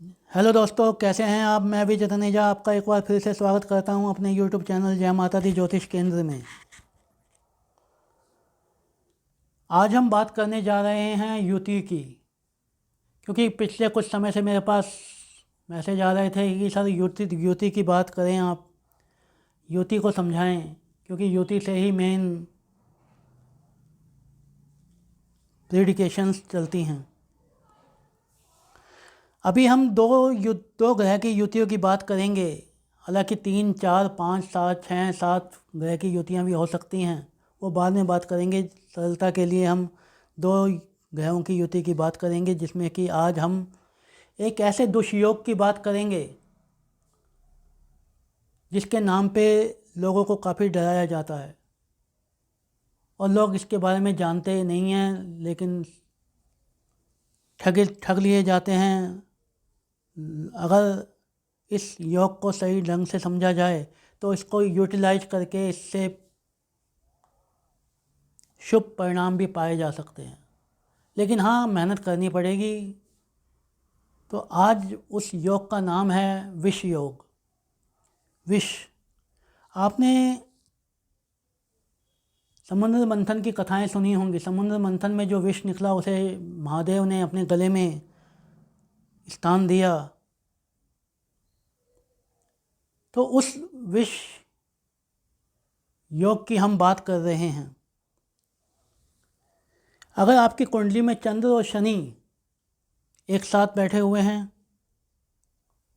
Hello दोस्तों, कैसे हैं आप। मैं विजय तनेजा आपका एक बार फिर से स्वागत करता हूं अपने यूट्यूब चैनल जय माता दी ज्योतिष केंद्र में। आज हम बात करने जा रहे हैं युति की, क्योंकि पिछले कुछ समय से मेरे पास मैसेज आ रहे थे कि सर युति युति की बात करें, आप युति को समझाएं, क्योंकि युति से ही मेन प्रिडिकेशंस चलती हैं। अभी हम दो ग्रह की युतियों की बात करेंगे। हालांकि 3, 4, 5, 7, 6, 7 ग्रह की युतियाँ भी हो सकती हैं, वो बाद में बात करेंगे। सरलता के लिए हम दो ग्रहों की युति की बात करेंगे, जिसमें कि आज हम एक ऐसे दुष्योग की बात करेंगे जिसके नाम पे लोगों को काफ़ी डराया जाता है और लोग इसके बारे में जानते नहीं हैं, लेकिन ठग लिए जाते हैं। अगर इस योग को सही ढंग से समझा जाए तो इसको यूटिलाइज करके इससे शुभ परिणाम भी पाए जा सकते हैं, लेकिन हाँ, मेहनत करनी पड़ेगी। तो आज उस योग का नाम है विष योग। विष, आपने समुद्र मंथन की कथाएं सुनी होंगी। समुद्र मंथन में जो विष निकला उसे महादेव ने अपने गले में स्थान दिया। तो उस विष योग की हम बात कर रहे हैं। अगर आपकी कुंडली में चंद्र और शनि एक साथ बैठे हुए हैं,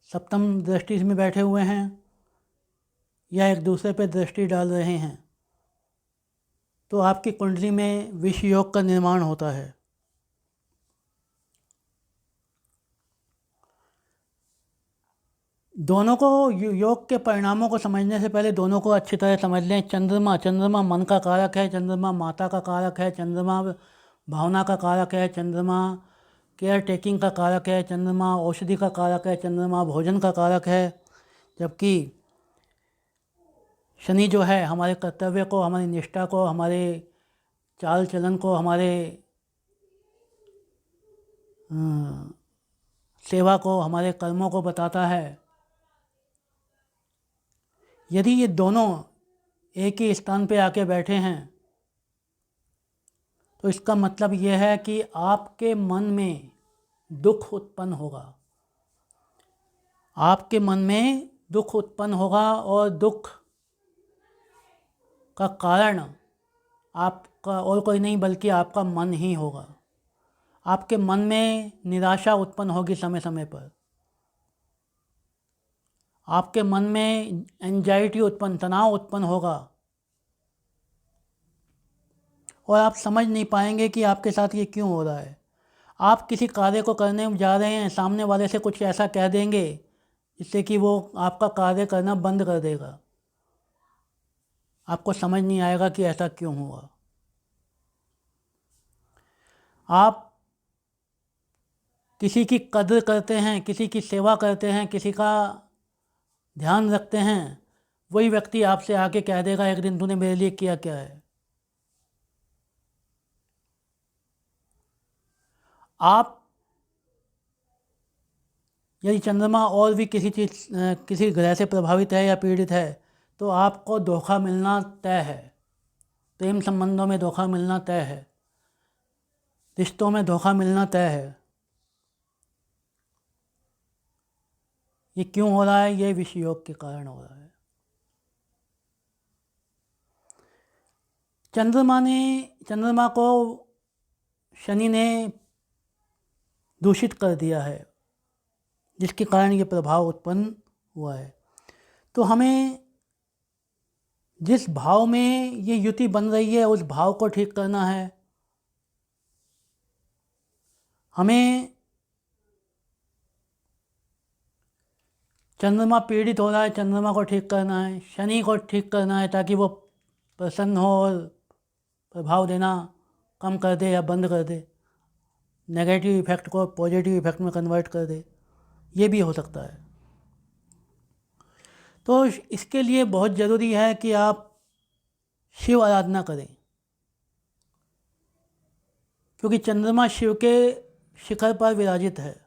सप्तम दृष्टि में बैठे हुए हैं, या एक दूसरे पर दृष्टि डाल रहे हैं, तो आपकी कुंडली में विष योग का निर्माण होता है। दोनों को योग के परिणामों को समझने से पहले दोनों को अच्छी तरह समझ लें। चंद्रमा मन का कारक है, चंद्रमा माता का कारक है, चंद्रमा भावना का कारक है, चंद्रमा केयर टेकिंग का कारक है, चंद्रमा औषधि का कारक है, चंद्रमा भोजन का कारक है। जबकि शनि जो है हमारे कर्तव्य को, हमारी निष्ठा को, हमारे चाल चलन को, हमारे सेवा को, हमारे कर्मों को बताता है। यदि ये दोनों एक ही स्थान पे आके बैठे हैं तो इसका मतलब ये है कि आपके मन में दुख उत्पन्न होगा। आपके मन में दुख उत्पन्न होगा और दुख का कारण आपका और कोई नहीं बल्कि आपका मन ही होगा। आपके मन में निराशा उत्पन्न होगी समय समय पर। आपके मन में एंजाइटी उत्पन्न, तनाव उत्पन्न होगा और आप समझ नहीं पाएंगे कि आपके साथ ये क्यों हो रहा है। आप किसी कार्य को करने जा रहे हैं, सामने वाले से कुछ ऐसा कह देंगे जिससे कि वो आपका कार्य करना बंद कर देगा। आपको समझ नहीं आएगा कि ऐसा क्यों हुआ। आप किसी की कद्र करते हैं, किसी की सेवा करते हैं, किसी का ध्यान रखते हैं, वही व्यक्ति आपसे आके कह देगा एक दिन तूने मेरे लिए किया क्या है। आप यदि चंद्रमा और भी किसी ग्रह से प्रभावित है या पीड़ित है तो आपको धोखा मिलना तय है। प्रेम संबंधों में धोखा मिलना तय है, रिश्तों में धोखा मिलना तय है। ये क्यों हो रहा है? ये विष योग के कारण हो रहा है। चंद्रमा को शनि ने दूषित कर दिया है, जिसके कारण ये प्रभाव उत्पन्न हुआ है। तो हमें जिस भाव में ये युति बन रही है उस भाव को ठीक करना है। हमें चंद्रमा पीड़ित हो रहा है, चंद्रमा को ठीक करना है, शनि को ठीक करना है ताकि वो प्रसन्न हो और प्रभाव देना कम कर दे या बंद कर दे, नेगेटिव इफ़ेक्ट को पॉजिटिव इफ़ेक्ट में कन्वर्ट कर दे। ये भी हो सकता है। तो इसके लिए बहुत ज़रूरी है कि आप शिव आराधना करें, क्योंकि चंद्रमा शिव के शिखर पर विराजित है।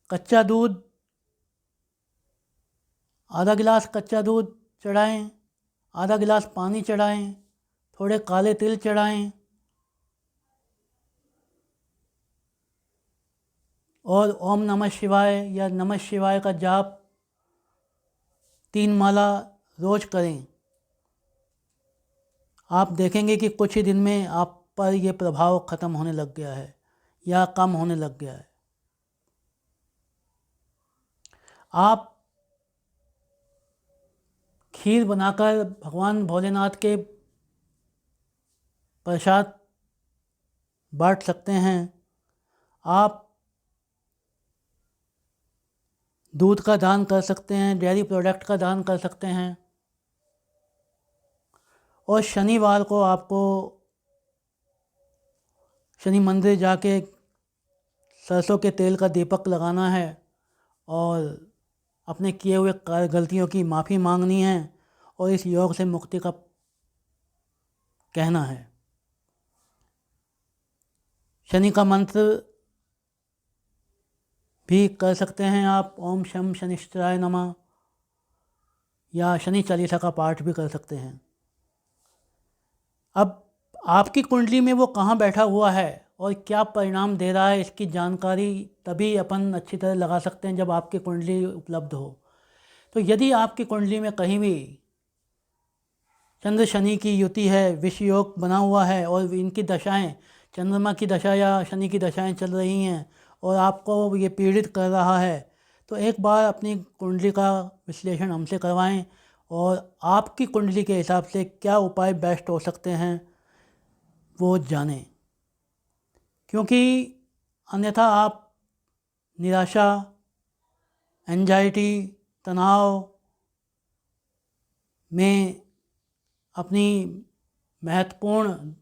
कच्चा दूध, आधा गिलास कच्चा दूध चढ़ाएं, आधा गिलास पानी चढ़ाएं, थोड़े काले तिल चढ़ाएं और ओम नमः शिवाय या नमः शिवाय का जाप 3 माला रोज करें। आप देखेंगे कि कुछ ही दिन में आप पर ये प्रभाव ख़त्म होने लग गया है या कम होने लग गया है। आप खीर बनाकर भगवान भोलेनाथ के प्रसाद बांट सकते हैं। आप दूध का दान कर सकते हैं, डेयरी प्रोडक्ट का दान कर सकते हैं। और शनिवार को आपको शनि मंदिर जाके सरसों के तेल का दीपक लगाना है और अपने किए हुए गलतियों की माफ़ी मांगनी है और इस योग से मुक्ति का कहना है। शनि का मंत्र भी कर सकते हैं आप, ओम शम शनिश्चराय नमः, या शनि चालीसा का पाठ भी कर सकते हैं। अब आपकी कुंडली में वो कहाँ बैठा हुआ है और क्या परिणाम दे रहा है, इसकी जानकारी तभी अपन अच्छी तरह लगा सकते हैं जब आपकी कुंडली उपलब्ध हो। तो यदि आपकी कुंडली में कहीं भी चंद्र शनि की युति है, विष योग बना हुआ है और इनकी दशाएं, चंद्रमा की दशा या शनि की दशाएं चल रही हैं और आपको ये पीड़ित कर रहा है, तो एक बार अपनी कुंडली का विश्लेषण हमसे करवाएं और आपकी कुंडली के हिसाब से क्या उपाय बेस्ट हो सकते हैं वो जानें। क्योंकि अन्यथा आप निराशा, एंजाइटी, तनाव में अपनी महत्वपूर्ण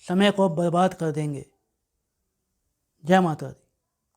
समय को बर्बाद कर देंगे। जय माता दी।